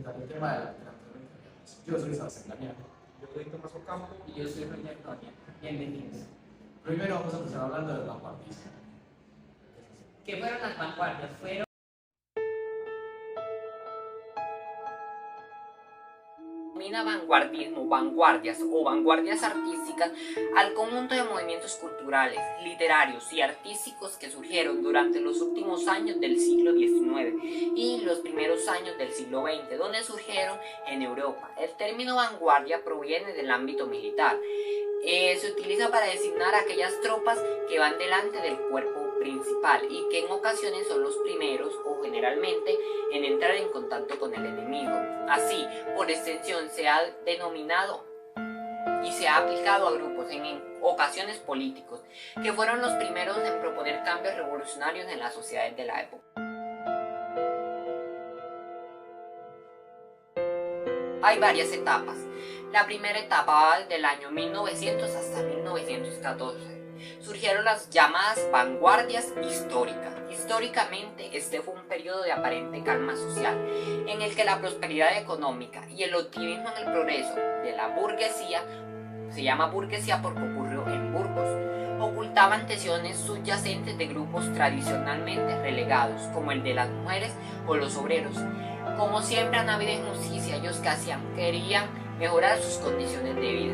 presentar el tema de la literatura italiana. Yo soy Sebastián Daniel. Yo soy Tomás Ocampo. Y yo soy Roger Antonia. Bienvenidos. Primero vamos a empezar hablando del vanguardismo. ¿Qué fueron las vanguardias? Fueron denomina vanguardismo, vanguardias o vanguardias artísticas al conjunto de movimientos culturales, literarios y artísticos que surgieron durante los últimos años del siglo XIX y los primeros años del siglo XX, donde surgieron en Europa. El término vanguardia proviene del ámbito militar. Se utiliza para designar aquellas tropas que van delante del cuerpo principal y que en ocasiones son los primeros o generalmente en entrar en contacto con el enemigo. Así, por extensión, se ha denominado y se ha aplicado a grupos en ocasiones políticos, que fueron los primeros en proponer cambios revolucionarios en las sociedades de la época. Hay varias etapas. La primera etapa va desde el año 1900 hasta 1914. Surgieron las llamadas vanguardias históricas. Históricamente, este fue un periodo de aparente calma social, en el que la prosperidad económica y el optimismo en el progreso de la burguesía, se llama burguesía porque ocurrió en Burgos, ocultaban tensiones subyacentes de grupos tradicionalmente relegados, como el de las mujeres o los obreros. Como siempre han habido injusticia, ellos que hacían, querían mejorar sus condiciones de vida.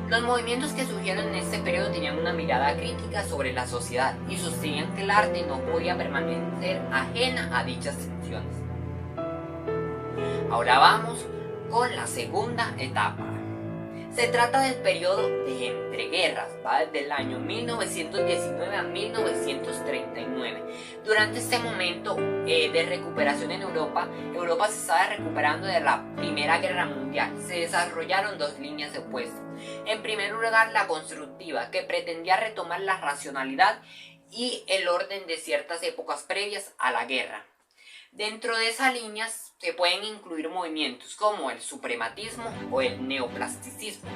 Los movimientos que surgieron en este periodo tenían una mirada crítica sobre la sociedad y sostenían que el arte no podía permanecer ajena a dichas tensiones. Ahora vamos con la segunda etapa. Se trata del periodo de entreguerras, va desde el año 1919 a 1939. Durante este momento de recuperación en Europa, Europa se estaba recuperando de la Primera Guerra Mundial. Se desarrollaron dos líneas de opuestas. En primer lugar, la constructiva, que pretendía retomar la racionalidad y el orden de ciertas épocas previas a la guerra. Dentro de esas líneas se pueden incluir movimientos como el suprematismo o el neoplasticismo,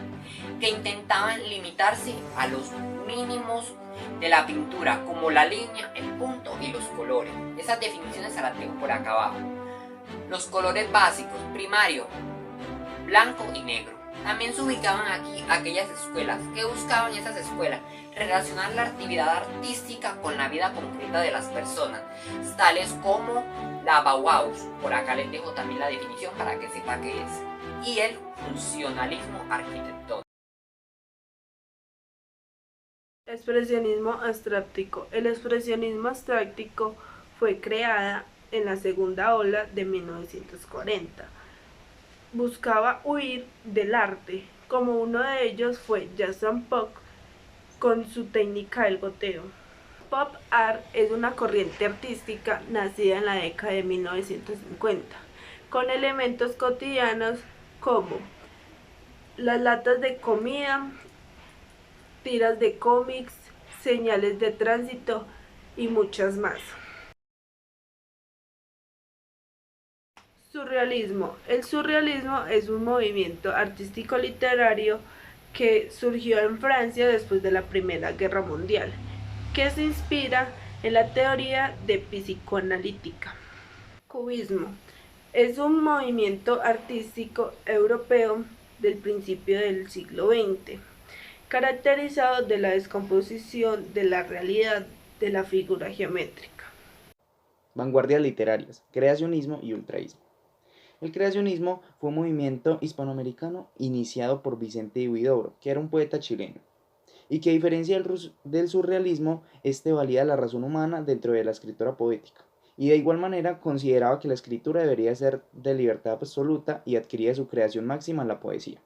que intentaban limitarse a los mínimos de la pintura, como la línea, el punto y los colores. Esas definiciones se las tengo por acá abajo. Los colores básicos, primario, blanco y negro. También se ubicaban aquí aquellas escuelas. ¿Qué buscaban esas escuelas? Relacionar la actividad artística con la vida concreta de las personas, tales como la Bauhaus, por acá les dejo también la definición para que sepa qué es, y el funcionalismo arquitectónico. Expresionismo abstractico. El expresionismo abstractico fue creada en la segunda ola de 1940. Buscaba huir del arte, como uno de ellos fue Jackson Pollock con su técnica del goteo. Pop art es una corriente artística nacida en la década de 1950, con elementos cotidianos como las latas de comida, tiras de cómics, señales de tránsito y muchas más. Surrealismo. El surrealismo es un movimiento artístico literario que surgió en Francia después de la Primera Guerra Mundial, que se inspira en la teoría de psicoanalítica. Cubismo es un movimiento artístico europeo del principio del siglo XX, caracterizado de la descomposición de la realidad de la figura geométrica. Vanguardias literarias, creacionismo y ultraísmo. El creacionismo fue un movimiento hispanoamericano iniciado por Vicente de Huidobro, que era un poeta chileno, y que a diferencia del surrealismo, valía la razón humana dentro de la escritura poética, y de igual manera consideraba que la escritura debería ser de libertad absoluta y adquiría su creación máxima en la poesía.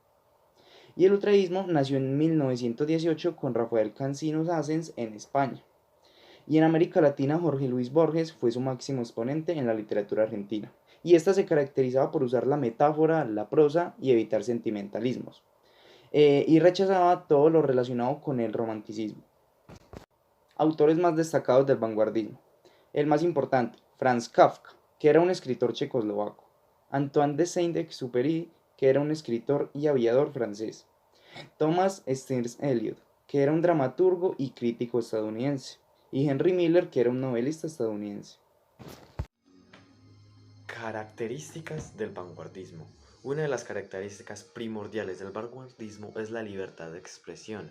Y el ultraísmo nació en 1918 con Rafael Cansinos Assens en España, y en América Latina Jorge Luis Borges fue su máximo exponente en la literatura argentina, y esta se caracterizaba por usar la metáfora, la prosa y evitar sentimentalismos, y rechazaba todo lo relacionado con el romanticismo. Autores más destacados del vanguardismo. El más importante, Franz Kafka, que era un escritor checoslovaco. Antoine de Saint-Exupéry, que era un escritor y aviador francés. Thomas Stearns Eliot, que era un dramaturgo y crítico estadounidense. Y Henry Miller, que era un novelista estadounidense. Características del vanguardismo. Una de las características primordiales del vanguardismo es la libertad de expresión.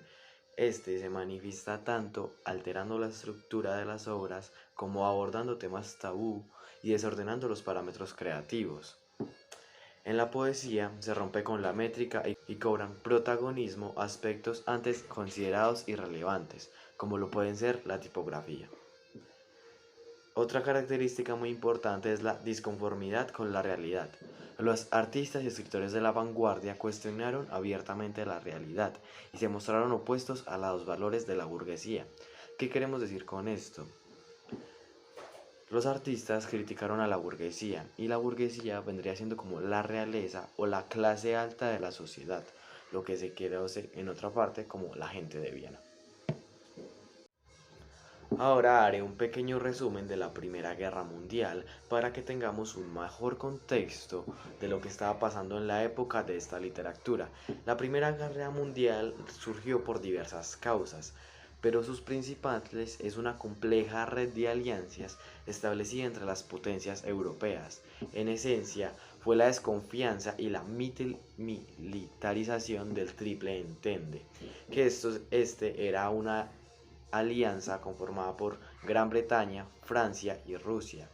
Este se manifiesta tanto alterando la estructura de las obras como abordando temas tabú y desordenando los parámetros creativos. En la poesía se rompe con la métrica y cobran protagonismo aspectos antes considerados irrelevantes, como lo pueden ser la tipografía. Otra característica muy importante es la disconformidad con la realidad. Los artistas y escritores de la vanguardia cuestionaron abiertamente la realidad y se mostraron opuestos a los valores de la burguesía. ¿Qué queremos decir con esto? Los artistas criticaron a la burguesía y la burguesía vendría siendo como la realeza o la clase alta de la sociedad, lo que se conoce en otra parte como la gente de Viena. Ahora haré un pequeño resumen de la Primera Guerra Mundial para que tengamos un mejor contexto de lo que estaba pasando en la época de esta literatura. La Primera Guerra Mundial surgió por diversas causas, pero sus principales es una compleja red de alianzas establecida entre las potencias europeas. En esencia, fue la desconfianza y la militarización del Triple Entente, que este era una alianza conformada por Gran Bretaña, Francia y Rusia,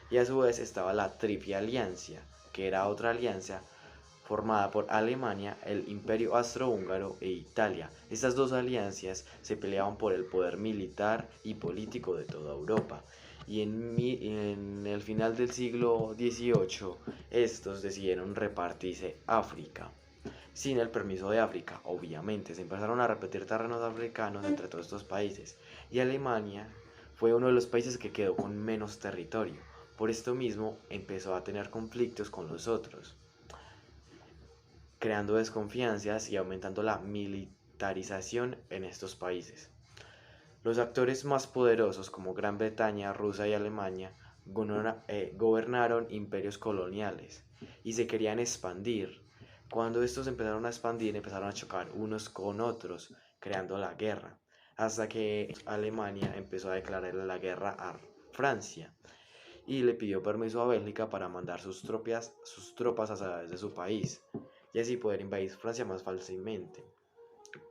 y a su vez estaba la Triple Alianza, que era otra alianza formada por Alemania, el Imperio Austrohúngaro e Italia. Estas dos alianzas se peleaban por el poder militar y político de toda Europa, y en el final del siglo XVIII estos decidieron repartirse África. Sin el permiso de África, obviamente, se empezaron a repetir terrenos africanos entre todos estos países, y Alemania fue uno de los países que quedó con menos territorio. Por esto mismo empezó a tener conflictos con los otros, creando desconfianzas y aumentando la militarización en estos países. Los actores más poderosos como Gran Bretaña, Rusia y Alemania gobernaron imperios coloniales y se querían expandir. Cuando estos empezaron a expandir, empezaron a chocar unos con otros, creando la guerra, hasta que Alemania empezó a declararle la guerra a Francia y le pidió permiso a Bélgica para mandar sus tropas a través de su país y así poder invadir Francia más fácilmente.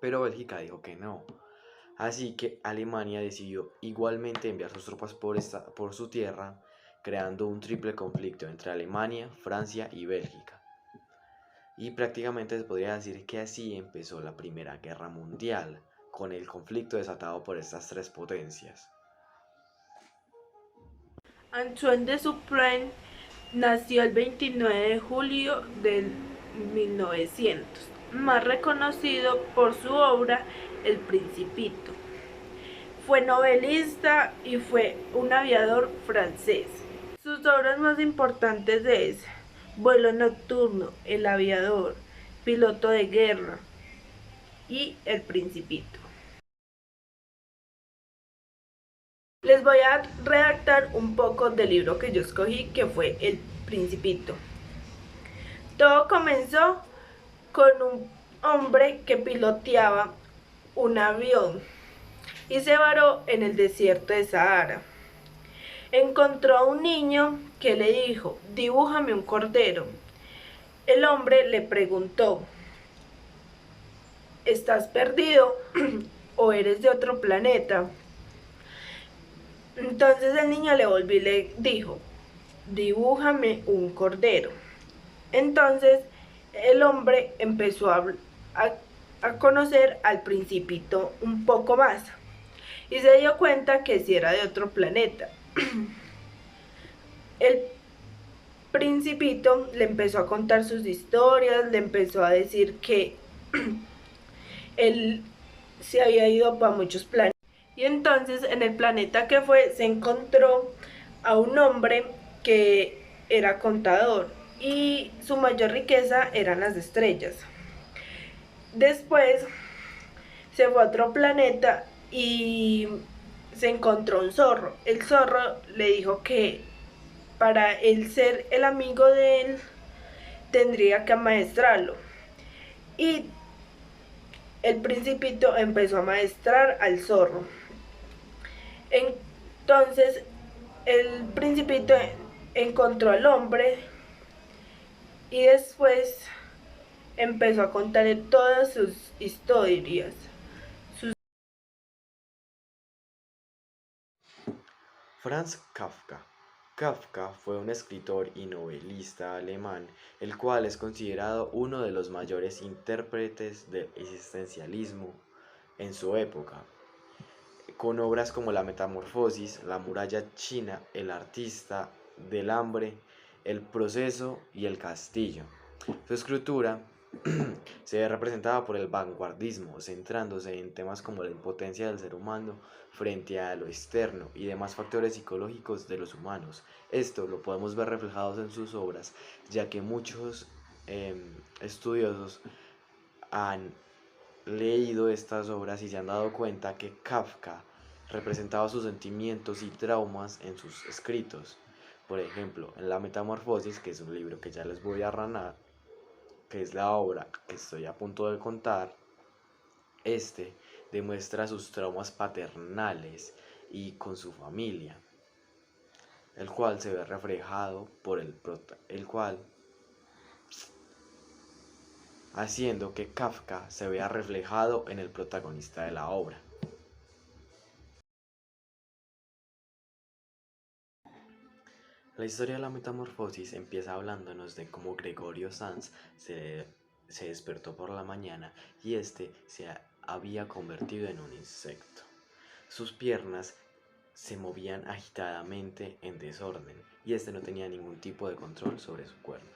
Pero Bélgica dijo que no, así que Alemania decidió igualmente enviar sus tropas por su tierra, creando un triple conflicto entre Alemania, Francia y Bélgica. Y prácticamente se podría decir que así empezó la Primera Guerra Mundial, con el conflicto desatado por estas tres potencias. Antoine de Saint-Exupéry nació el 29 de julio del 1900, más reconocido por su obra El Principito. Fue novelista y fue un aviador francés. Sus obras más importantes es Vuelo nocturno, El aviador, Piloto de guerra y El Principito. Les voy a redactar un poco del libro que yo escogí, que fue El Principito. Todo comenzó con un hombre que piloteaba un avión y se varó en el desierto de Sahara. Encontró a un niño que le dijo: dibújame un cordero. El hombre le preguntó: ¿estás perdido o eres de otro planeta? Entonces el niño le volvió y le dijo: dibújame un cordero. Entonces el hombre empezó a conocer al Principito un poco más y se dio cuenta que sí era de otro planeta. El Principito le empezó a contar sus historias, le empezó a decir que él se había ido para muchos planetas. Y entonces en el planeta que fue se encontró a un hombre que era contador y su mayor riqueza eran las estrellas. Después se fue a otro planeta y se encontró un zorro. El zorro le dijo que para él ser el amigo de él tendría que amaestrarlo. Y el Principito empezó a amaestrar al zorro. Entonces el Principito encontró al hombre y después empezó a contarle todas sus historias. Franz Kafka. Kafka fue un escritor y novelista alemán, el cual es considerado uno de los mayores intérpretes del existencialismo en su época, con obras como La Metamorfosis, La muralla china, El artista, Del hambre, El proceso y El castillo. Su escritura se ve representada por el vanguardismo, centrándose en temas como la impotencia del ser humano frente a lo externo y demás factores psicológicos de los humanos. Esto lo podemos ver reflejados en sus obras, ya que muchos estudiosos han leído estas obras y se han dado cuenta que Kafka representaba sus sentimientos y traumas en sus escritos. Por ejemplo, en La Metamorfosis, que es un libro que ya les voy a narrar, que es la obra que estoy a punto de contar, este demuestra sus traumas paternales y con su familia, el cual se ve reflejado por el cual haciendo que Kafka se vea reflejado en el protagonista de la obra. La historia de la metamorfosis empieza hablándonos de cómo Gregorio Sanz se despertó por la mañana y este se había convertido en un insecto. Sus piernas se movían agitadamente en desorden y este no tenía ningún tipo de control sobre su cuerpo.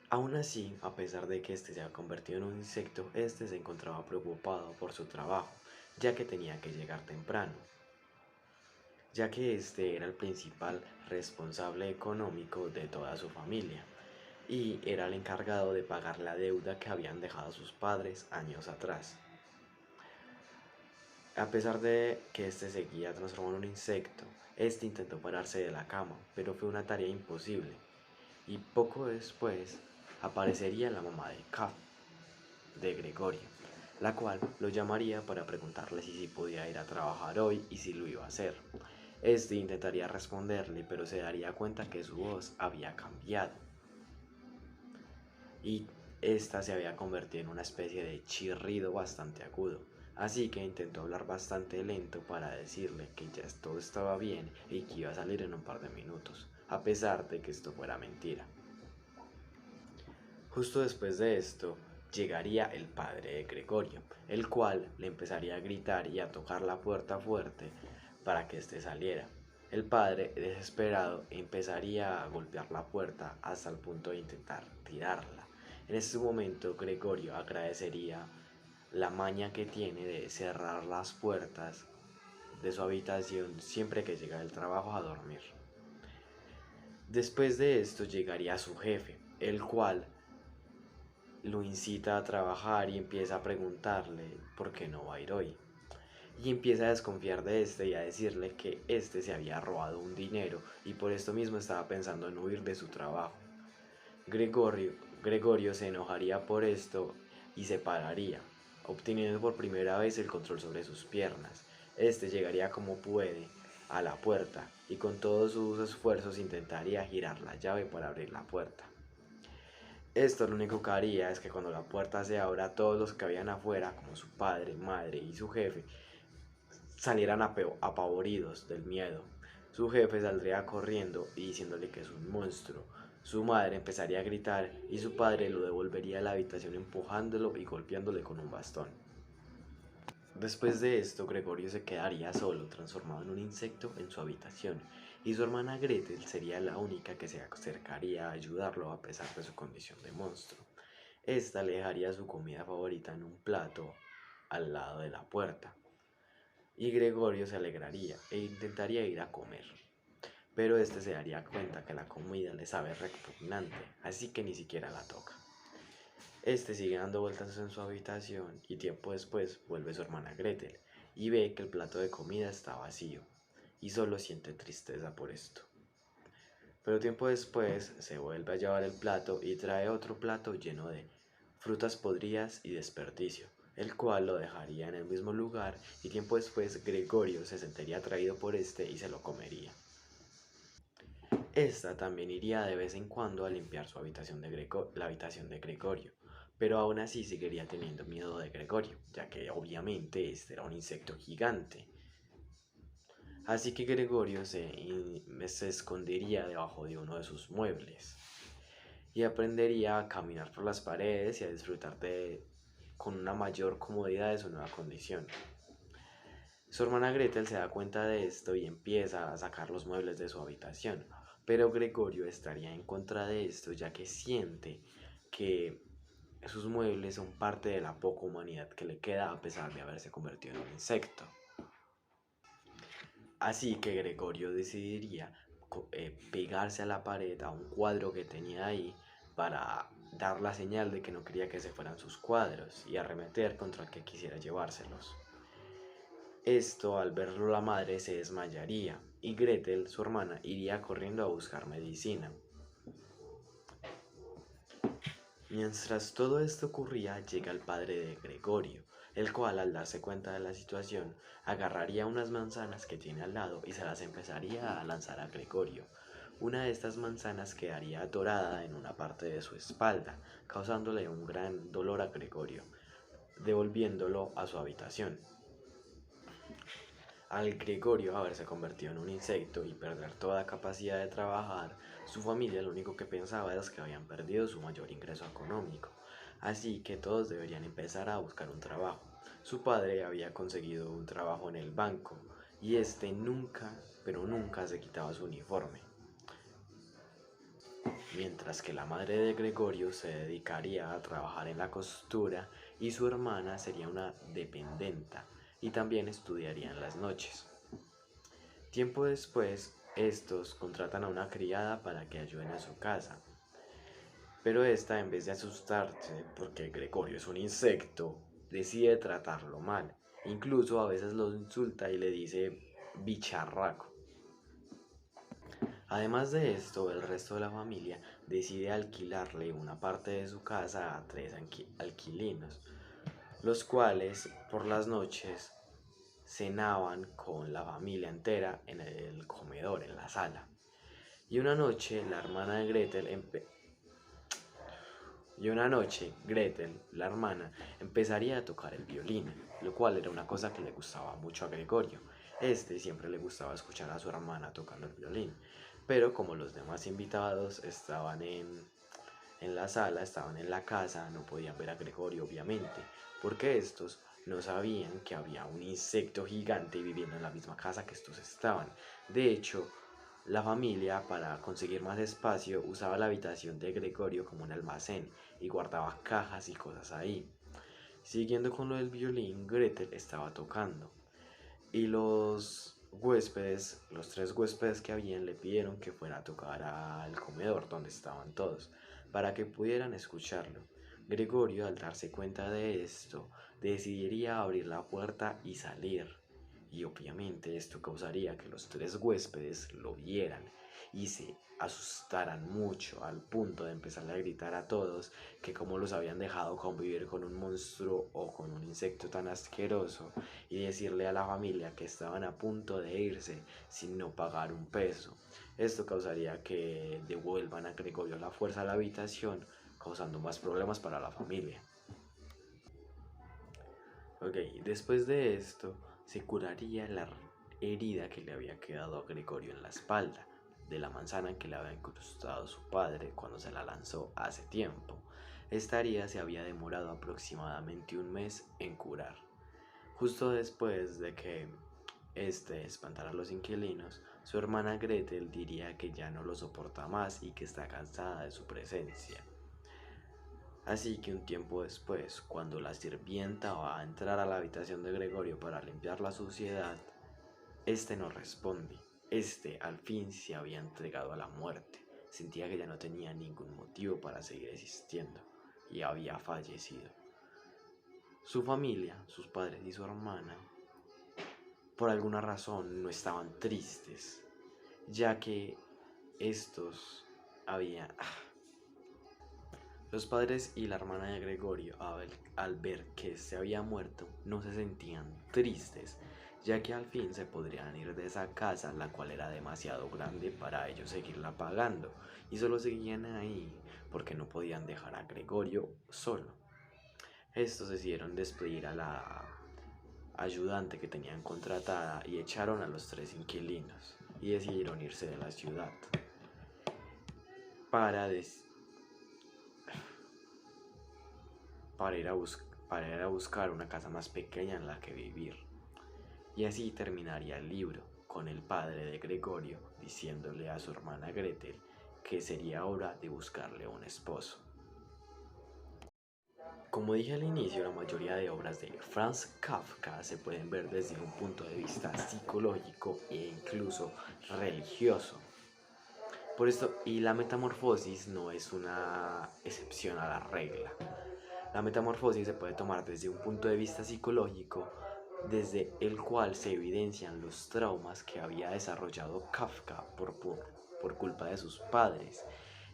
Aún así, a pesar de que este se había convertido en un insecto, este se encontraba preocupado por su trabajo, ya que tenía que llegar temprano, ya que este era el principal responsable económico de toda su familia y era el encargado de pagar la deuda que habían dejado sus padres años atrás. A pesar de que este seguía transformado en un insecto, este intentó pararse de la cama, pero fue una tarea imposible, y poco después aparecería la mamá de Gregorio, la cual lo llamaría para preguntarle si podía ir a trabajar hoy y si lo iba a hacer. Este intentaría responderle, pero se daría cuenta que su voz había cambiado y esta se había convertido en una especie de chirrido bastante agudo. Así que intentó hablar bastante lento para decirle que ya todo estaba bien y que iba a salir en un par de minutos, a pesar de que esto fuera mentira. Justo después de esto, llegaría el padre de Gregorio, el cual le empezaría a gritar y a tocar la puerta fuerte para que éste saliera. El padre, desesperado, empezaría a golpear la puerta hasta el punto de intentar tirarla. En ese momento, Gregorio agradecería la maña que tiene de cerrar las puertas de su habitación siempre que llega del trabajo a dormir. Después de esto llegaría su jefe, el cual lo incita a trabajar y empieza a preguntarle por qué no va a ir hoy. Y empieza a desconfiar de este y a decirle que este se había robado un dinero y por esto mismo estaba pensando en huir de su trabajo. Gregorio se enojaría por esto y se pararía, obteniendo por primera vez el control sobre sus piernas. Este llegaría como puede a la puerta y con todos sus esfuerzos intentaría girar la llave para abrir la puerta. Esto lo único que haría es que cuando la puerta se abra, todos los que habían afuera, como su padre, madre y su jefe, salieran apavoridos del miedo. Su jefe saldría corriendo y diciéndole que es un monstruo. Su madre empezaría a gritar y su padre lo devolvería a la habitación empujándolo y golpeándole con un bastón. Después de esto, Gregorio se quedaría solo, transformado en un insecto en su habitación, y su hermana Gretel sería la única que se acercaría a ayudarlo a pesar de su condición de monstruo. Esta le dejaría su comida favorita en un plato al lado de la puerta, y Gregorio se alegraría e intentaría ir a comer. Pero este se daría cuenta que la comida le sabe repugnante, así que ni siquiera la toca. Este sigue dando vueltas en su habitación y tiempo después vuelve su hermana Gretel y ve que el plato de comida está vacío y solo siente tristeza por esto. Pero tiempo después se vuelve a llevar el plato y trae otro plato lleno de frutas podridas y desperdicio, el cual lo dejaría en el mismo lugar y tiempo después Gregorio se sentiría atraído por este y se lo comería. Esta también iría de vez en cuando a limpiar su habitación la habitación de Gregorio, pero aún así seguiría teniendo miedo de Gregorio, ya que obviamente este era un insecto gigante. Así que Gregorio se escondería debajo de uno de sus muebles y aprendería a caminar por las paredes y a disfrutar con una mayor comodidad de su nueva condición. Su hermana Gretel se da cuenta de esto y empieza a sacar los muebles de su habitación, pero Gregorio estaría en contra de esto ya que siente que sus muebles son parte de la poca humanidad que le queda a pesar de haberse convertido en un insecto. Así que Gregorio decidiría pegarse a la pared, a un cuadro que tenía ahí, para dar la señal de que no quería que se fueran sus cuadros y arremeter contra el que quisiera llevárselos. Esto, al verlo la madre, se desmayaría y Gretel, su hermana, iría corriendo a buscar medicina. Mientras todo esto ocurría, llega el padre de Gregorio, el cual, al darse cuenta de la situación, agarraría unas manzanas que tiene al lado y se las empezaría a lanzar a Gregorio. Una de estas manzanas quedaría atorada en una parte de su espalda, causándole un gran dolor a Gregorio, devolviéndolo a su habitación. Al Gregorio haberse convertido en un insecto y perder toda capacidad de trabajar, su familia lo único que pensaba era que habían perdido su mayor ingreso económico, así que todos deberían empezar a buscar un trabajo. Su padre había conseguido un trabajo en el banco y este nunca, pero nunca se quitaba su uniforme. Mientras que la madre de Gregorio se dedicaría a trabajar en la costura y su hermana sería una dependenta y también estudiaría en las noches. Tiempo después, estos contratan a una criada para que ayuden a su casa. Pero esta, en vez de asustarse porque Gregorio es un insecto, decide tratarlo mal. Incluso a veces lo insulta y le dice bicharraco. Además de esto, el resto de la familia decide alquilarle una parte de su casa a 3 alquilinos, los cuales por las noches cenaban con la familia entera en el comedor, en la sala. Y una noche la hermana de Gretel, la hermana, empezaría a tocar el violín, lo cual era una cosa que le gustaba mucho a Gregorio. Este siempre le gustaba escuchar a su hermana tocando el violín, pero como los demás invitados estaban en la sala, estaban en la casa, no podían ver a Gregorio obviamente, porque estos no sabían que había un insecto gigante viviendo en la misma casa que estos estaban. De hecho, la familia, para conseguir más espacio, usaba la habitación de Gregorio como un almacén y guardaba cajas y cosas ahí. Siguiendo con lo del violín, Gretel estaba tocando y los tres huéspedes que habían, le pidieron que fuera a tocar al comedor donde estaban todos, para que pudieran escucharlo. Gregorio, al darse cuenta de esto, decidiría abrir la puerta y salir. Y obviamente esto causaría que los tres huéspedes lo vieran y se asustaran mucho al punto de empezarle a gritar a todos que cómo los habían dejado convivir con un monstruo o con un insecto tan asqueroso, y decirle a la familia que estaban a punto de irse sin no pagar un peso. Esto causaría que devuelvan a Gregorio la fuerza a la habitación, causando más problemas para la familia. Ok, después de esto se curaría la herida que le había quedado a Gregorio en la espalda de la manzana que le había incrustado su padre cuando se la lanzó hace tiempo. Esta herida se había demorado aproximadamente un mes en curar. Justo después de que espantara a los inquilinos, su hermana Gretel diría que ya no lo soporta más y que está cansada de su presencia. Así que un tiempo después, cuando la sirvienta va a entrar a la habitación de Gregorio para limpiar la suciedad, este no responde. Al fin se había entregado a la muerte. Sentía que ya no tenía ningún motivo para seguir existiendo y había fallecido. Su familia, sus padres y su hermana, por alguna razón no estaban tristes, ya que estos habían... Los padres y la hermana de Gregorio, al ver que se había muerto, no se sentían tristes, ya que al fin se podrían ir de esa casa, la cual era demasiado grande para ellos seguirla pagando, y solo seguían ahí porque no podían dejar a Gregorio solo. Estos decidieron despedir a la ayudante que tenían contratada y echaron a los 3 inquilinos y decidieron irse de la ciudad para, para ir a buscar una casa más pequeña en la que vivir. Y así terminaría el libro, con el padre de Gregorio diciéndole a su hermana Gretel que sería hora de buscarle un esposo. Como dije al inicio, la mayoría de obras de Franz Kafka se pueden ver desde un punto de vista psicológico e incluso religioso. Por esto, y la metamorfosis no es una excepción a la regla. La metamorfosis se puede tomar desde un punto de vista psicológico, desde el cual se evidencian los traumas que había desarrollado Kafka por culpa de sus padres.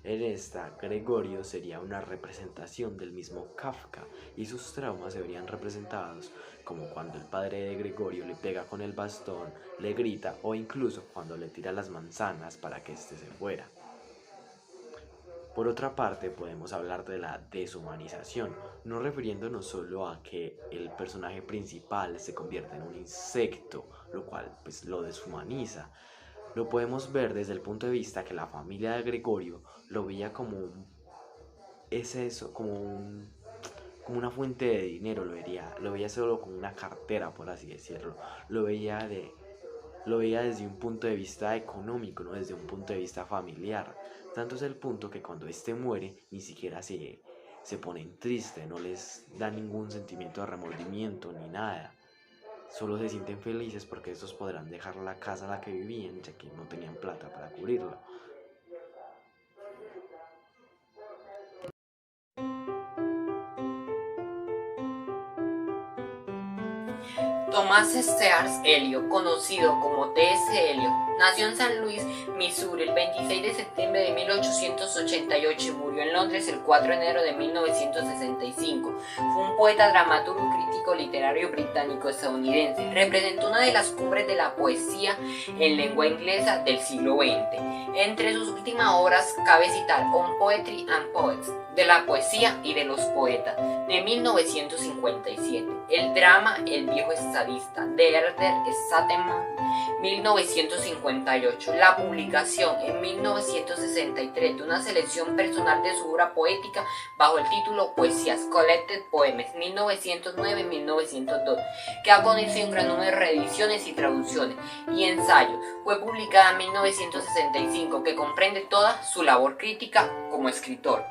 En esta, Gregorio sería una representación del mismo Kafka y sus traumas se verían representados como cuando el padre de Gregorio le pega con el bastón, le grita o incluso cuando le tira las manzanas para que éste se fuera. Por otra parte, podemos hablar de la deshumanización, no refiriéndonos solo a que el personaje principal se convierta en un insecto, lo cual pues lo deshumaniza. Lo podemos ver desde el punto de vista que la familia de Gregorio lo veía como como una fuente de dinero, lo veía solo como una cartera, por así decirlo. Lo veía desde un punto de vista económico, no desde un punto de vista familiar. Tanto es el punto que cuando éste muere ni siquiera se ponen tristes, no les da ningún sentimiento de remordimiento ni nada. Solo se sienten felices porque estos podrán dejar la casa en la que vivían, ya que no tenían plata para cubrirla. Thomas Sears Eliot, conocido como T.S. Eliot, nació en San Luis, Missouri, el 26 de septiembre de 1888 y murió en Londres el 4 de enero de 1965. Fue un poeta, dramaturgo y crítico literario británico-estadounidense. Representó una de las cumbres de la poesía en lengua inglesa del siglo XX. Entre sus últimas obras cabe citar On Poetry and Poets, de la poesía y de los poetas, de 1957. El drama El viejo estadista, de Herder Satterman, 1958. La publicación en 1963 de una selección personal de su obra poética bajo el título Poesías Collected Poems, 1909-1902, que ha conocido un gran número de reediciones y traducciones, y ensayos. Fue publicada en 1965, que comprende toda su labor crítica como escritor.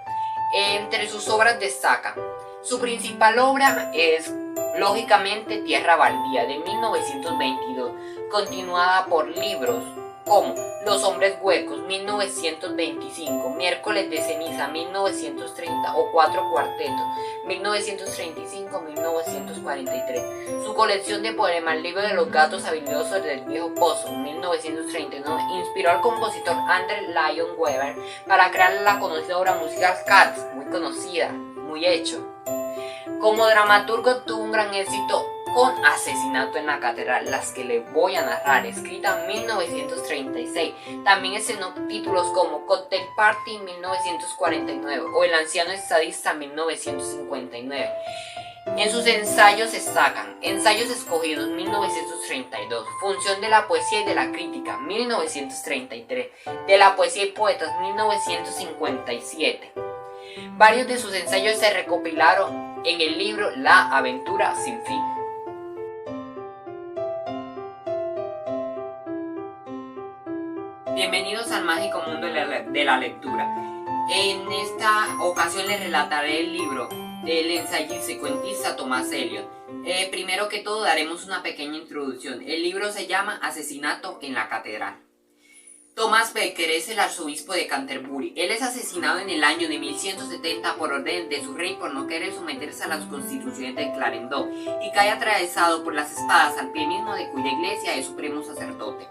Entre sus obras destacan: su principal obra es lógicamente Tierra Baldía, de 1922, continuada por libros como Los hombres huecos, 1925, Miércoles de ceniza, 1930 o Cuatro cuartetos, 1935-1943. Su colección de poemas, El libro de los gatos habilidosos del viejo pozo, 1939, inspiró al compositor Andrew Lloyd Webber para crear la conocida obra musical Cats, muy conocida, muy hecho. Como dramaturgo tuvo un gran éxito con Asesinato en la Catedral, las que le voy a narrar, escrita en 1936. También estrenó títulos como Cocktail Party, 1949, o El anciano estadista, 1959. En sus ensayos destacan Ensayos escogidos, 1932, Función de la poesía y de la crítica, 1933, De la poesía y poetas, 1957. Varios de sus ensayos se recopilaron en el libro La aventura sin fin. Bienvenidos al mágico mundo de la lectura. En esta ocasión les relataré el libro del ensayista y cuentista Thomas Eliot. Primero que todo daremos una pequeña introducción. El libro se llama Asesinato en la Catedral. Thomas Becket es el arzobispo de Canterbury. Él es asesinado en el año de 1170 por orden de su rey por no querer someterse a las constituciones de Clarendon y cae atravesado por las espadas al pie mismo de cuya iglesia es supremo sacerdote.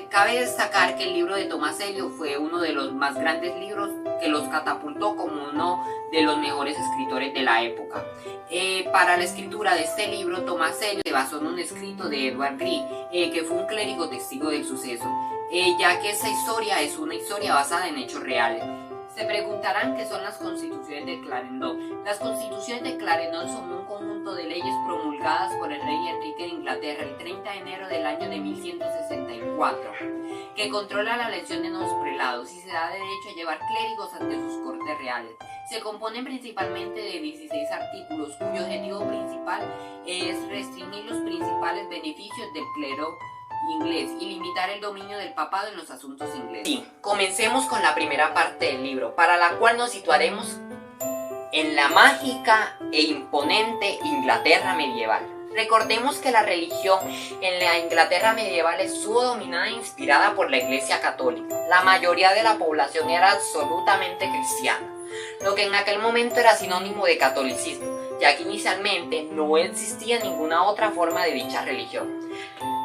Cabe destacar que el libro de Thomas Eliot fue uno de los más grandes libros que los catapultó como uno de los mejores escritores de la época. Para la escritura de este libro, Tomás Eliot se basó en un escrito de Edward Grieg, que fue un clérigo testigo del suceso, ya que esa historia es una historia basada en hechos reales. Se preguntarán qué son las constituciones de Clarendon. Las constituciones de Clarendon son un conjunto de leyes promulgadas por el rey Enrique de Inglaterra el 30 de enero del año de 1164, que controla la elección de nuevos prelados y se da derecho a llevar clérigos ante sus cortes reales. Se componen principalmente de 16 artículos, cuyo objetivo principal es restringir los principales beneficios del clero inglés y limitar el dominio del papado en los asuntos ingleses. Sí, comencemos con la primera parte del libro, para la cual nos situaremos en la mágica e imponente Inglaterra medieval. Recordemos que la religión en la Inglaterra medieval estuvo dominada e inspirada por la Iglesia Católica. La mayoría de la población era absolutamente cristiana, lo que en aquel momento era sinónimo de catolicismo, ya que inicialmente no existía ninguna otra forma de dicha religión.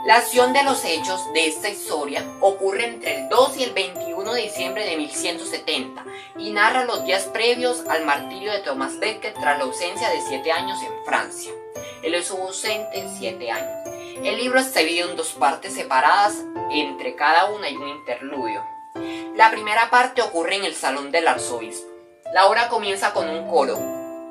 La acción de los hechos de esta historia ocurre entre el 2 y el 21 de diciembre de 1170 y narra los días previos al martirio de Thomas Becket tras la ausencia de 7 años en Francia. Él estuvo ausente 7 años. El libro está dividido en 2 partes separadas, entre cada una hay un interludio. La primera parte ocurre en el salón del arzobispo. La obra comienza con un coro.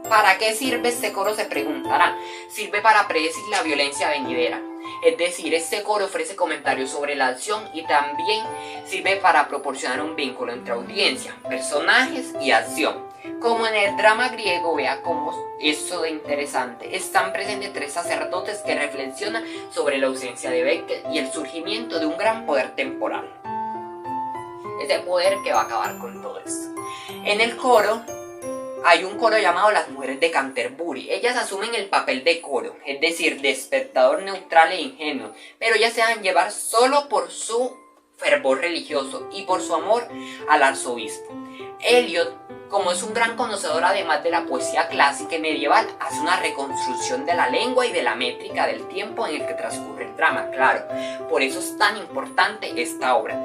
¿Para qué sirve este coro?, se preguntará. Sirve para predecir la violencia venidera. Es decir, este coro ofrece comentarios sobre la acción y también sirve para proporcionar un vínculo entre audiencia, personajes y acción. Como en el drama griego, vea cómo esto de interesante. Están presentes 3 sacerdotes que reflexionan sobre la ausencia de Becket y el surgimiento de un gran poder temporal. Ese poder que va a acabar con todo esto. En el coro hay un coro llamado Las Mujeres de Canterbury. Ellas asumen el papel de coro, es decir, de espectador neutral e ingenuo, pero ellas se dejan llevar solo por su fervor religioso y por su amor al arzobispo. Eliot, como es un gran conocedor además de la poesía clásica y medieval, hace una reconstrucción de la lengua y de la métrica del tiempo en el que transcurre el drama, claro. Por eso es tan importante esta obra.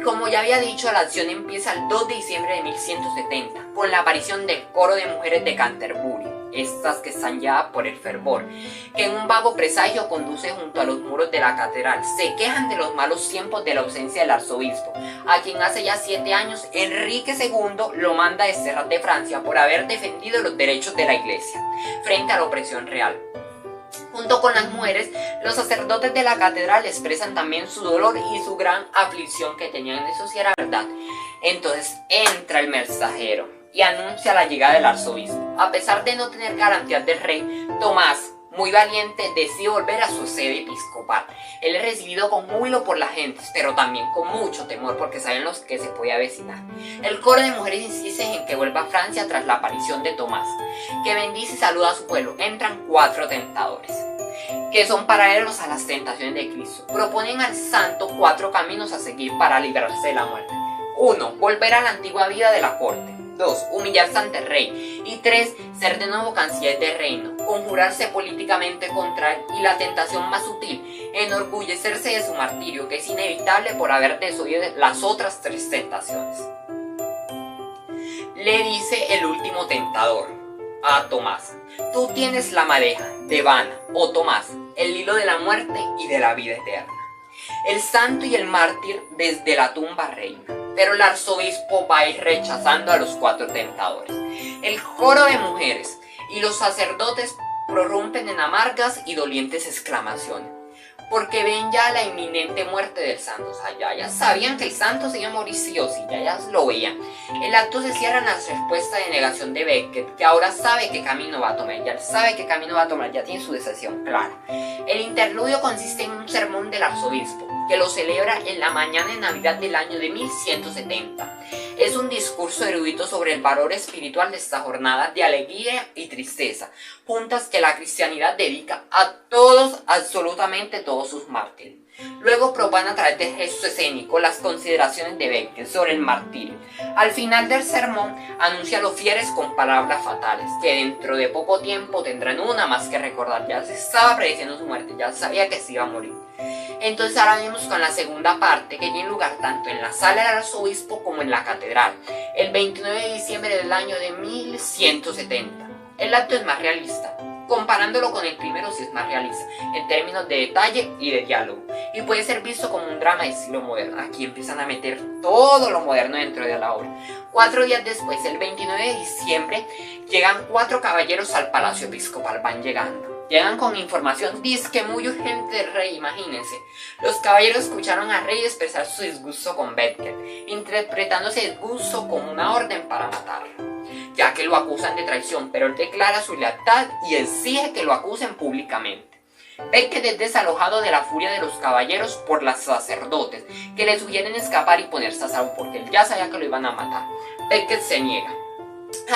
Como ya había dicho, la acción empieza el 2 de diciembre de 1170, con la aparición del coro de mujeres de Canterbury, estas que están ya por el fervor, que en un vago presagio conduce junto a los muros de la catedral. Se quejan de los malos tiempos de la ausencia del arzobispo, a quien hace ya 7 años Enrique II lo manda a desterrar de Francia por haber defendido los derechos de la iglesia frente a la opresión real. Junto con las mujeres, los sacerdotes de la catedral expresan también su dolor y su gran aflicción que tenían. Eso sí era verdad. Entonces entra el mensajero y anuncia la llegada del arzobispo. A pesar de no tener garantías del rey, Tomás, muy valiente, decide volver a su sede episcopal. Él es recibido con júbilo por la gente, pero también con mucho temor porque saben los que se puede avecinar. El coro de mujeres insiste en que vuelva a Francia tras la aparición de Tomás, que bendice y saluda a su pueblo. Entran 4 tentadores, que son paralelos a las tentaciones de Cristo. Proponen al santo 4 caminos a seguir para librarse de la muerte. 1. Volver a la antigua vida de la corte. 2. Humillarse ante el rey. Y 3. Ser de nuevo canciller del reino. Conjurarse políticamente contra él. Y la tentación más sutil, enorgullecerse de su martirio, que es inevitable por haber desoído las otras 3 tentaciones. Le dice el último tentador a Tomás: tú tienes la madeja de Vana, oh Tomás, el hilo de la muerte y de la vida eterna. El santo y el mártir desde la tumba reina, pero el arzobispo va a ir rechazando a los 4 tentadores. El coro de mujeres y los sacerdotes prorrumpen en amargas y dolientes exclamaciones, porque ven ya la inminente muerte del santo. O sea, ya sabían que el santo se iba a morir sí o sí, ya lo veían. El acto se cierra en la respuesta de negación de Becket, que ahora sabe qué camino va a tomar, ya tiene su decisión clara. El interludio consiste en un sermón del arzobispo, que lo celebra en la mañana de Navidad del año de 1170. Es un discurso erudito sobre el valor espiritual de esta jornada de alegría y tristeza, juntas que la cristianidad dedica a todos, absolutamente todos sus mártires. Luego propone a través del gesto escénico las consideraciones de Beckett sobre el martirio. Al final del sermón anuncia a los fieles con palabras fatales, que dentro de poco tiempo tendrán una más que recordar. Ya se estaba prediciendo su muerte, ya sabía que se iba a morir. Entonces ahora venimos con la segunda parte, que tiene lugar tanto en la sala del arzobispo como en la catedral, el 29 de diciembre del año de 1170. El acto es más realista. Comparándolo con el primero, sí es más realista, en términos de detalle y de diálogo, y puede ser visto como un drama de estilo moderno. Aquí empiezan a meter todo lo moderno dentro de la obra. 4 días después, el 29 de diciembre, llegan 4 caballeros al palacio episcopal, van llegando. Llegan con información disque muy urgente del rey, imagínense. Los caballeros escucharon al rey expresar su disgusto con Beckett, interpretando ese disgusto como una orden para matarlo, ya que lo acusan de traición, pero él declara su lealtad y exige que lo acusen públicamente. Beckett es desalojado de la furia de los caballeros por los sacerdotes, que le sugieren escapar y ponerse a salvo porque él ya sabía que lo iban a matar. Beckett se niega.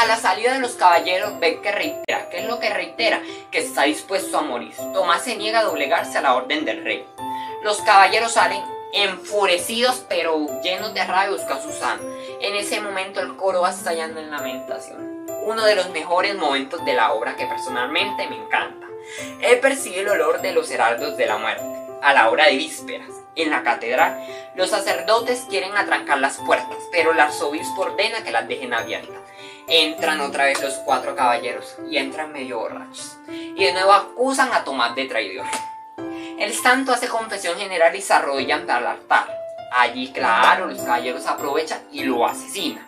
A la salida de los caballeros, Beckett reitera. ¿Qué es lo que reitera? Que está dispuesto a morir. Tomás se niega a doblegarse a la orden del rey. Los caballeros salen enfurecidos pero llenos de rabia a buscar a Susana. En ese momento el coro va estallando en lamentación. Uno de los mejores momentos de la obra que personalmente me encanta. Él percibe el olor de los heraldos de la muerte. A la hora de vísperas, en la catedral, los sacerdotes quieren atrancar las puertas, pero el arzobispo ordena que las dejen abiertas. Entran otra vez los 4 caballeros y entran medio borrachos. Y de nuevo acusan a Tomás de traidor. El santo hace confesión general y se arrodillan para el altar. Allí, claro, los caballeros aprovechan y lo asesinan.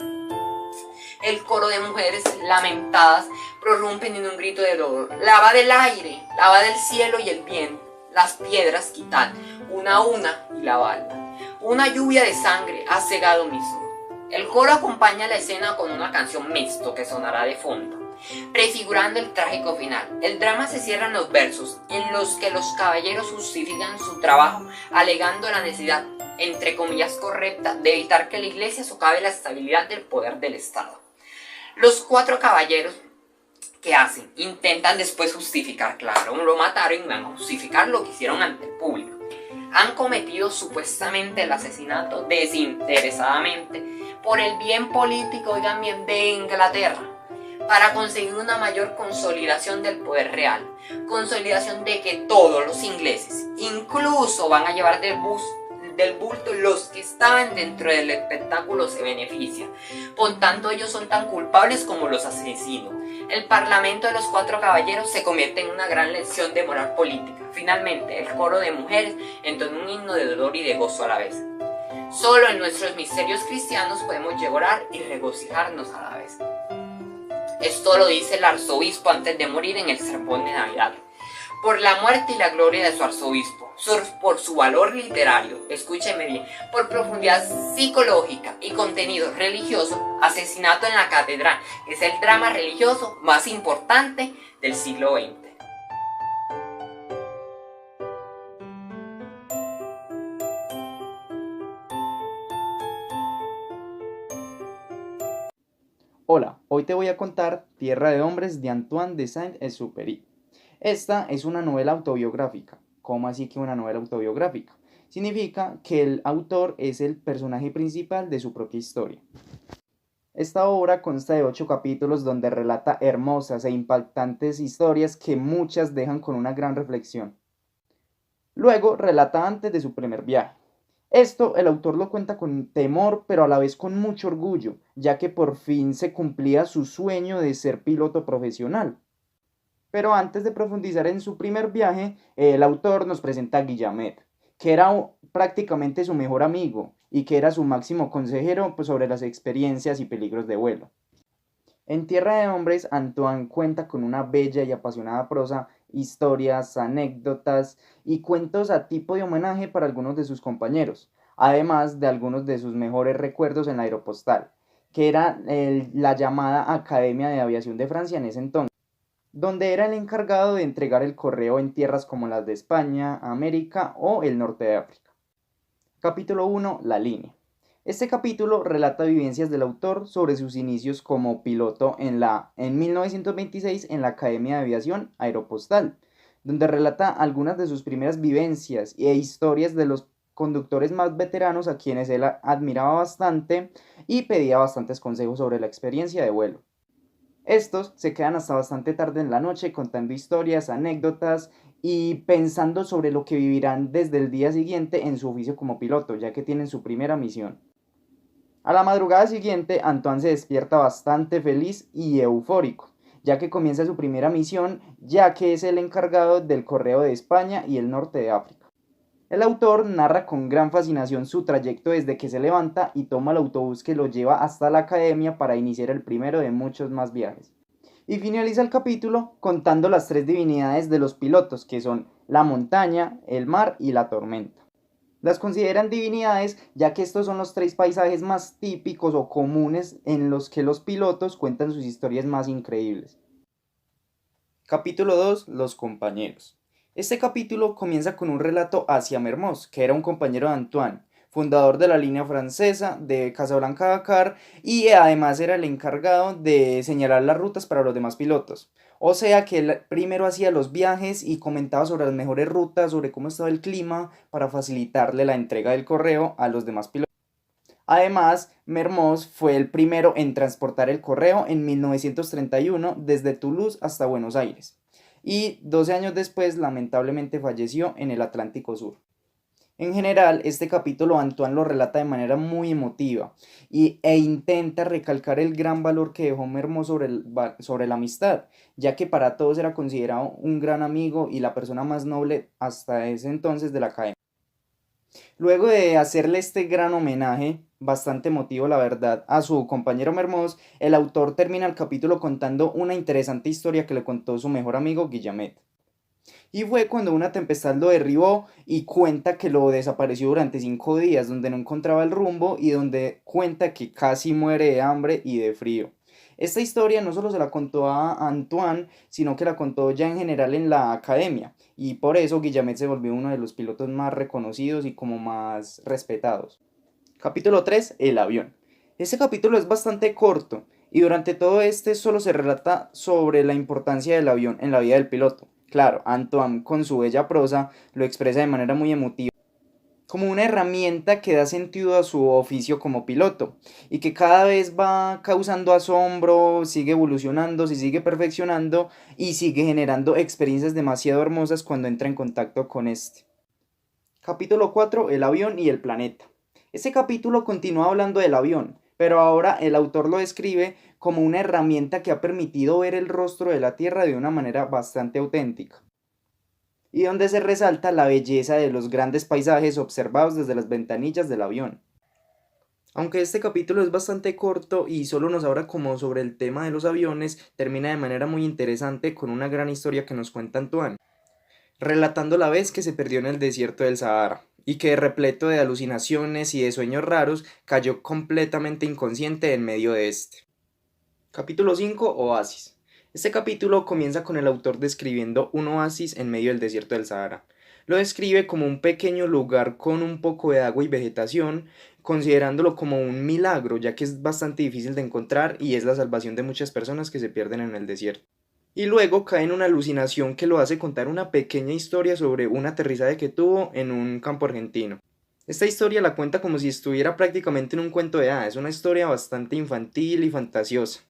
El coro de mujeres lamentadas prorrumpen en un grito de dolor. Lava del aire, lava del cielo y el viento. Las piedras quitad, una a una, y lavadla. Una lluvia de sangre ha cegado mis ojos. El coro acompaña la escena con una canción mixto que sonará de fondo, prefigurando el trágico final. El drama se cierra en los versos, en los que los caballeros justifican su trabajo, alegando la necesidad, entre comillas correcta, de evitar que la iglesia socave la estabilidad del poder del Estado. Los 4 caballeros, ¿qué hacen? Intentan después justificar, claro, lo mataron y van a justificar lo que hicieron ante el público. Han cometido supuestamente el asesinato desinteresadamente por el bien político, oigan bien, de Inglaterra, para conseguir una mayor consolidación del poder real, consolidación de que todos los ingleses, incluso van a llevar del bulto los que estaban dentro del espectáculo, se benefician. Por tanto, ellos son tan culpables como los asesinos. El parlamento de los 4 caballeros se convierte en una gran lección de moral política. Finalmente, el coro de mujeres entona un himno de dolor y de gozo a la vez. Solo en nuestros misterios cristianos podemos llorar y regocijarnos a la vez. Esto lo dice el arzobispo antes de morir en el sermón de Navidad. Por la muerte y la gloria de su arzobispo, por su valor literario, escúcheme bien, por profundidad psicológica y contenido religioso, Asesinato en la Catedral es el drama religioso más importante del siglo XX. Hola, hoy te voy a contar Tierra de Hombres de Antoine de Saint-Exupéry. Esta es una novela autobiográfica. ¿Cómo así que una novela autobiográfica? Significa que el autor es el personaje principal de su propia historia. Esta obra consta de 8 capítulos donde relata hermosas e impactantes historias que muchas dejan con una gran reflexión. Luego relata antes de su primer viaje. Esto el autor lo cuenta con temor, pero a la vez con mucho orgullo, ya que por fin se cumplía su sueño de ser piloto profesional. Pero antes de profundizar en su primer viaje, el autor nos presenta a Guillaumet, que era prácticamente su mejor amigo y que era su máximo consejero sobre las experiencias y peligros de vuelo. En Tierra de Hombres, Antoine cuenta con una bella y apasionada prosa, historias, anécdotas y cuentos a tipo de homenaje para algunos de sus compañeros, además de algunos de sus mejores recuerdos en la Aeropostal, que era la llamada Academia de Aviación de Francia en ese entonces, donde era el encargado de entregar el correo en tierras como las de España, América o el norte de África. Capítulo 1. La línea. Este capítulo relata vivencias del autor sobre sus inicios como piloto en 1926 en la Academia de Aviación Aeropostal, donde relata algunas de sus primeras vivencias e historias de los conductores más veteranos a quienes él admiraba bastante y pedía bastantes consejos sobre la experiencia de vuelo. Estos se quedan hasta bastante tarde en la noche contando historias, anécdotas y pensando sobre lo que vivirán desde el día siguiente en su oficio como piloto, ya que tienen su primera misión. A la madrugada siguiente, Antoine se despierta bastante feliz y eufórico, ya que comienza su primera misión, ya que es el encargado del correo de España y el norte de África. El autor narra con gran fascinación su trayecto desde que se levanta y toma el autobús que lo lleva hasta la academia para iniciar el primero de muchos más viajes. Y finaliza el capítulo contando las 3 divinidades de los pilotos, que son la montaña, el mar y la tormenta. Las consideran divinidades ya que estos son los 3 paisajes más típicos o comunes en los que los pilotos cuentan sus historias más increíbles. Capítulo 2. Los compañeros. Este capítulo comienza con un relato hacia Mermoz, que era un compañero de Antoine, fundador de la línea francesa de Casablanca a Dakar, y además era el encargado de señalar las rutas para los demás pilotos. O sea que él primero hacía los viajes y comentaba sobre las mejores rutas, sobre cómo estaba el clima, para facilitarle la entrega del correo a los demás pilotos. Además, Mermoz fue el primero en transportar el correo en 1931 desde Toulouse hasta Buenos Aires. Y 12 años después lamentablemente falleció en el Atlántico Sur. En general, este capítulo Antoine lo relata de manera muy emotiva e intenta recalcar el gran valor que dejó Mermoz sobre la amistad, ya que para todos era considerado un gran amigo y la persona más noble hasta ese entonces de la academia. Luego de hacerle este gran homenaje, bastante emotivo la verdad, a su compañero Mermoz, el autor termina el capítulo contando una interesante historia que le contó su mejor amigo Guillamet. Y fue cuando una tempestad lo derribó y cuenta que lo desapareció durante 5 días, donde no encontraba el rumbo y donde cuenta que casi muere de hambre y de frío. Esta historia no solo se la contó a Antoine, sino que la contó ya en general en la academia, y por eso Guillamet se volvió uno de los pilotos más reconocidos y como más respetados. Capítulo 3. El avión. Este capítulo es bastante corto, y durante todo este solo se relata sobre la importancia del avión en la vida del piloto. Claro, Antoine con su bella prosa lo expresa de manera muy emotiva, como una herramienta que da sentido a su oficio como piloto y que cada vez va causando asombro, sigue evolucionando, se sigue perfeccionando y sigue generando experiencias demasiado hermosas cuando entra en contacto con este. Capítulo 4. El avión y el planeta. Este capítulo continúa hablando del avión, pero ahora el autor lo describe como una herramienta que ha permitido ver el rostro de la Tierra de una manera bastante auténtica, y donde se resalta la belleza de los grandes paisajes observados desde las ventanillas del avión. Aunque este capítulo es bastante corto y solo nos habla como sobre el tema de los aviones, termina de manera muy interesante con una gran historia que nos cuenta Antoine, relatando la vez que se perdió en el desierto del Sahara y que, repleto de alucinaciones y de sueños raros, cayó completamente inconsciente en medio de este. Capítulo 5. Oasis. Este capítulo comienza con el autor describiendo un oasis en medio del desierto del Sahara. Lo describe como un pequeño lugar con un poco de agua y vegetación, considerándolo como un milagro, ya que es bastante difícil de encontrar y es la salvación de muchas personas que se pierden en el desierto. Y luego cae en una alucinación que lo hace contar una pequeña historia sobre un aterrizaje que tuvo en un campo argentino. Esta historia la cuenta como si estuviera prácticamente en un cuento de hadas, es una historia bastante infantil y fantasiosa,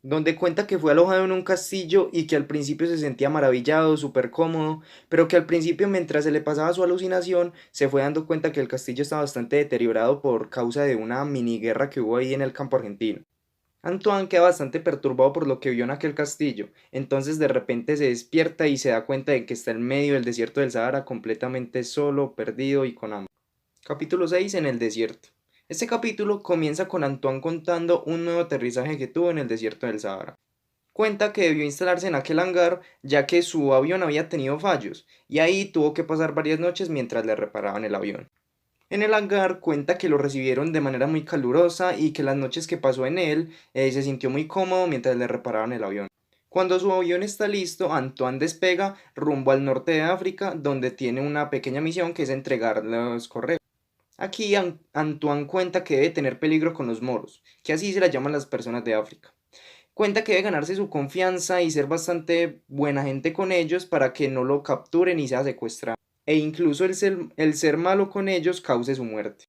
donde cuenta que fue alojado en un castillo y que al principio se sentía maravillado, súper cómodo, pero que al principio, mientras se le pasaba su alucinación, se fue dando cuenta que el castillo estaba bastante deteriorado por causa de una mini guerra que hubo ahí en el campo argentino. Antoine queda bastante perturbado por lo que vio en aquel castillo, entonces de repente se despierta y se da cuenta de que está en medio del desierto del Sahara completamente solo, perdido y con hambre. Capítulo 6. En el desierto. Este capítulo comienza con Antoine contando un nuevo aterrizaje que tuvo en el desierto del Sahara. Cuenta que debió instalarse en aquel hangar ya que su avión había tenido fallos y ahí tuvo que pasar varias noches mientras le reparaban el avión. En el hangar cuenta que lo recibieron de manera muy calurosa y que las noches que pasó en él se sintió muy cómodo mientras le reparaban el avión. Cuando su avión está listo, Antoine despega rumbo al norte de África, donde tiene una pequeña misión que es entregar los correos. Aquí Antoine cuenta que debe tener peligro con los moros, que así se la llaman las personas de África. Cuenta que debe ganarse su confianza y ser bastante buena gente con ellos para que no lo capturen y sea secuestrado, e incluso el ser malo con ellos cause su muerte.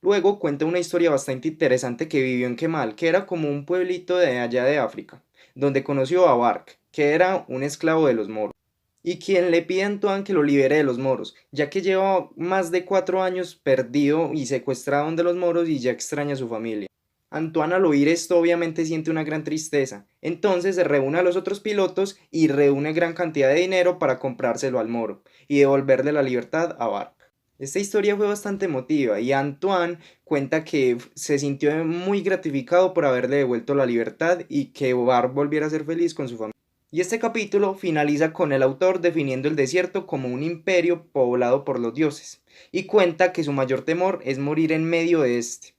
Luego cuenta una historia bastante interesante que vivió en Kemal, que era como un pueblito de allá de África, donde conoció a Bark, que era un esclavo de los moros, y quien le pide a Antoine que lo libere de los moros, ya que lleva más de 4 años perdido y secuestrado de los moros y ya extraña a su familia. Antoine al oír esto obviamente siente una gran tristeza, entonces se reúne a los otros pilotos y reúne gran cantidad de dinero para comprárselo al moro y devolverle la libertad a Bark. Esta historia fue bastante emotiva y Antoine cuenta que se sintió muy gratificado por haberle devuelto la libertad y que Bark volviera a ser feliz con su familia. Y este capítulo finaliza con el autor definiendo el desierto como un imperio poblado por los dioses y cuenta que su mayor temor es morir en medio de este.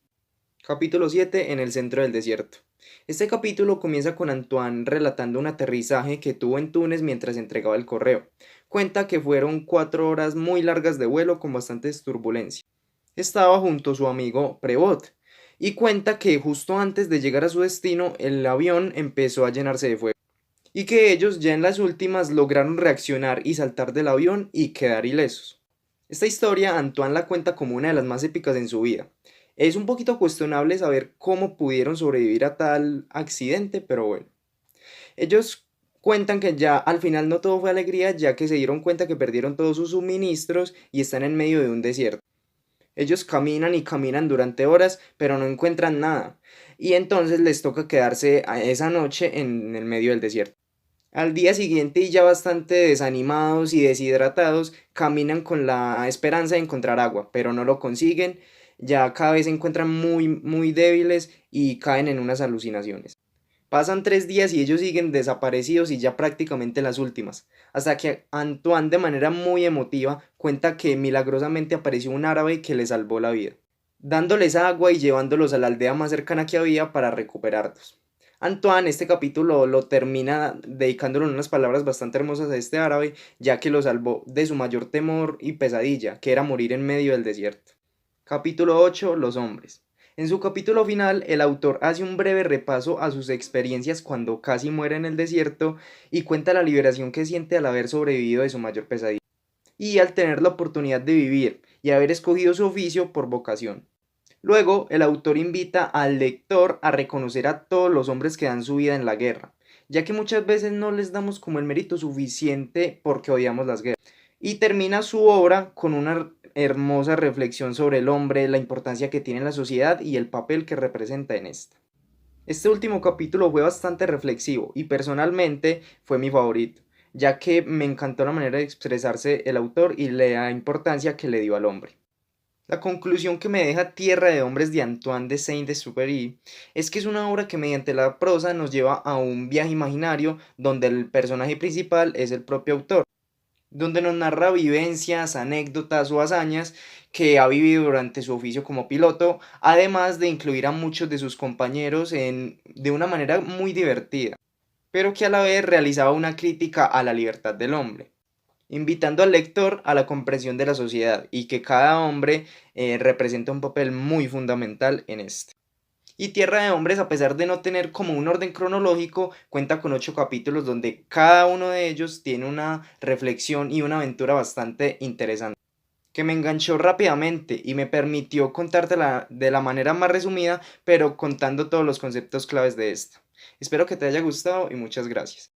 Capítulo 7. En el centro del desierto. Este capítulo comienza con Antoine relatando un aterrizaje que tuvo en Túnez mientras entregaba el correo. Cuenta que fueron 4 horas muy largas de vuelo con bastantes turbulencias. Estaba junto a su amigo Prevot y cuenta que justo antes de llegar a su destino el avión empezó a llenarse de fuego y que ellos ya en las últimas lograron reaccionar y saltar del avión y quedar ilesos. Esta historia Antoine la cuenta como una de las más épicas en su vida. Es un poquito cuestionable saber cómo pudieron sobrevivir a tal accidente, pero bueno. Ellos cuentan que ya al final no todo fue alegría, ya que se dieron cuenta que perdieron todos sus suministros y están en medio de un desierto. Ellos caminan y caminan durante horas, pero no encuentran nada, y entonces les toca quedarse esa noche en el medio del desierto. Al día siguiente, y ya bastante desanimados y deshidratados, caminan con la esperanza de encontrar agua, pero no lo consiguen. Ya cada vez se encuentran muy débiles y caen en unas alucinaciones. Pasan 3 días y ellos siguen desaparecidos y ya prácticamente las últimas, hasta que Antoine de manera muy emotiva cuenta que milagrosamente apareció un árabe que le salvó la vida, dándoles agua y llevándolos a la aldea más cercana que había para recuperarlos. Antoine este capítulo lo termina dedicándole unas palabras bastante hermosas a este árabe, ya que lo salvó de su mayor temor y pesadilla, que era morir en medio del desierto. Capítulo 8. Los hombres. En su capítulo final, el autor hace un breve repaso a sus experiencias cuando casi muere en el desierto y cuenta la liberación que siente al haber sobrevivido de su mayor pesadilla y al tener la oportunidad de vivir y haber escogido su oficio por vocación. Luego, el autor invita al lector a reconocer a todos los hombres que dan su vida en la guerra, ya que muchas veces no les damos como el mérito suficiente porque odiamos las guerras. Y termina su obra con una hermosa reflexión sobre el hombre, la importancia que tiene en la sociedad y el papel que representa en esta. Este último capítulo fue bastante reflexivo y personalmente fue mi favorito, ya que me encantó la manera de expresarse el autor y la importancia que le dio al hombre. La conclusión que me deja Tierra de Hombres de Antoine de Saint-Exupéry es que es una obra que mediante la prosa nos lleva a un viaje imaginario donde el personaje principal es el propio autor, donde nos narra vivencias, anécdotas o hazañas que ha vivido durante su oficio como piloto, además de incluir a muchos de sus compañeros de una manera muy divertida, pero que a la vez realizaba una crítica a la libertad del hombre, invitando al lector a la comprensión de la sociedad y que cada hombre representa un papel muy fundamental en este. Y Tierra de Hombres, a pesar de no tener como un orden cronológico, cuenta con 8 capítulos donde cada uno de ellos tiene una reflexión y una aventura bastante interesante, que me enganchó rápidamente y me permitió contártela de la manera más resumida, pero contando todos los conceptos claves de esta. Espero que te haya gustado y muchas gracias.